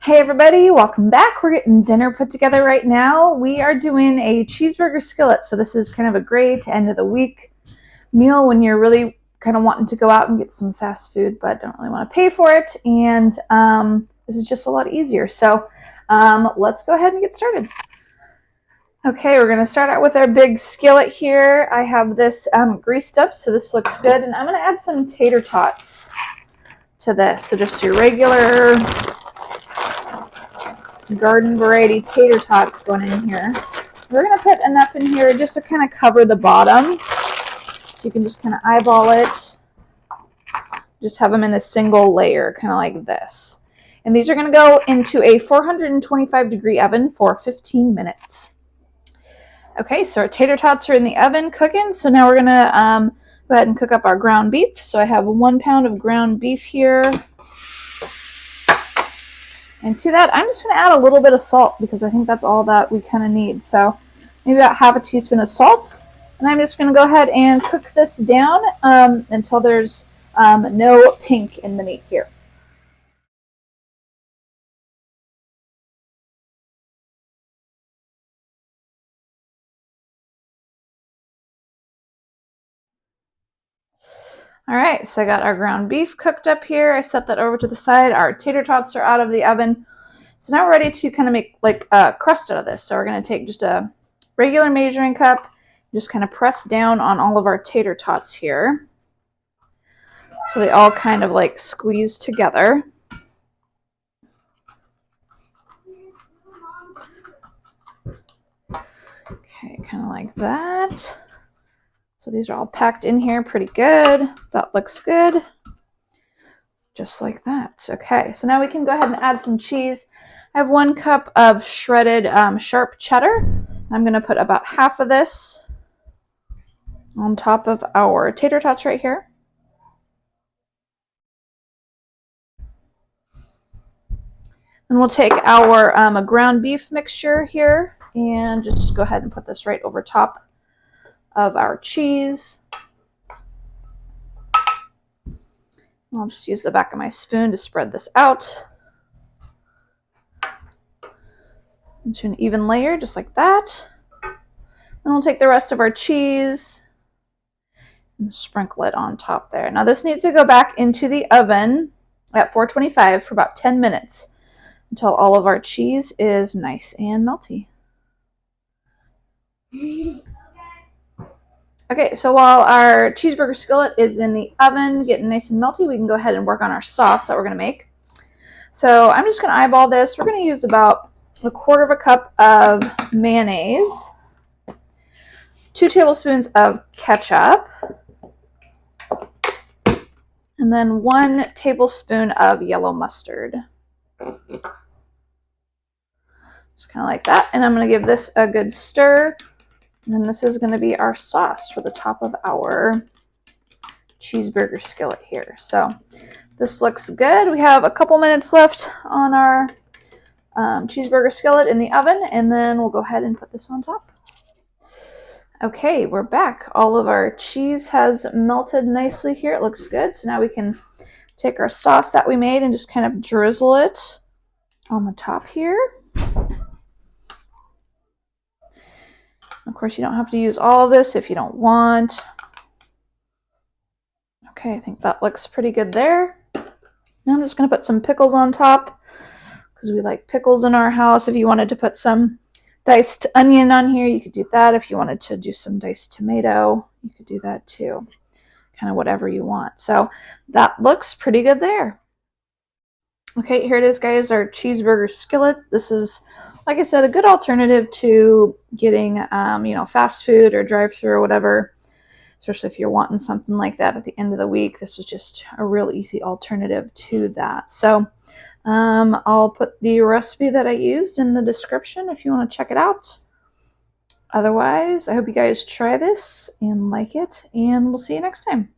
Hey everybody, welcome back. We're getting dinner put together right now. We are doing a cheeseburger skillet. So this is kind of a great end of the week meal when you're really kind of wanting to go out and get some fast food but don't really want to pay for it. And this is just a lot easier. So let's go ahead and get started. Okay, we're going to start out with our big skillet here. I have this greased up, so this looks good. And I'm going to add some tater tots to this. So just your regular garden variety tater tots going in here. We're going to put enough in here just to kind of cover the bottom. So you can just kind of eyeball it. Just have them in a single layer, kind of like this. And these are going to go into a 425-degree oven for 15 minutes. Okay, so our tater tots are in the oven cooking. So now we're going to go ahead and cook up our ground beef. So I have 1 pound of ground beef here. And to that, I'm just going to add a little bit of salt because I think that's all that we kind of need. So maybe about half a teaspoon of salt. And I'm just going to go ahead and cook this down until there's no pink in the meat here. All right, so I got our ground beef cooked up here. I set that over to the side. Our tater tots are out of the oven. So now we're ready to kind of make like a crust out of this. So we're going to take just a regular measuring cup, just kind of press down on all of our tater tots here. So they all kind of like squeeze together. Okay, kind of like that. So these are all packed in here pretty good. That looks good. Just like that. Okay, so now we can go ahead and add some cheese. I have 1 cup of shredded sharp cheddar. I'm going to put about half of this on top of our tater tots right here. And we'll take our ground beef mixture here and just go ahead and put this right over top of our cheese. I'll just use the back of my spoon to spread this out into an even layer, just like that. And we'll take the rest of our cheese and sprinkle it on top there. Now this needs to go back into the oven at 425 for about 10 minutes until all of our cheese is nice and melty. Okay, so while our cheeseburger skillet is in the oven getting nice and melty, we can go ahead and work on our sauce that we're going to make. So I'm just going to eyeball this. We're going to use about 1/4 cup of mayonnaise, 2 tablespoons of ketchup, and then 1 tablespoon of yellow mustard. Just kind of like that. And I'm going to give this a good stir. And then this is going to be our sauce for the top of our cheeseburger skillet here. So this looks good. We have a couple minutes left on our cheeseburger skillet in the oven, and then we'll go ahead and put this on top. Okay, we're back. All of our cheese has melted nicely here. It looks good. So now we can take our sauce that we made and just kind of drizzle it on the top here. Of course, you don't have to use all of this if you don't want. Okay, I think that looks pretty good there. Now I'm just going to put some pickles on top because we like pickles in our house. If you wanted to put some diced onion on here, you could do that. If you wanted to do some diced tomato, you could do that too. Kind of whatever you want. So that looks pretty good there. Okay, here it is, guys, our cheeseburger skillet. This is, like I said, a good alternative to getting, fast food or drive-thru or whatever, especially if you're wanting something like that at the end of the week. This is just a real easy alternative to that. So I'll put the recipe that I used in the description if you want to check it out. Otherwise, I hope you guys try this and like it, and we'll see you next time.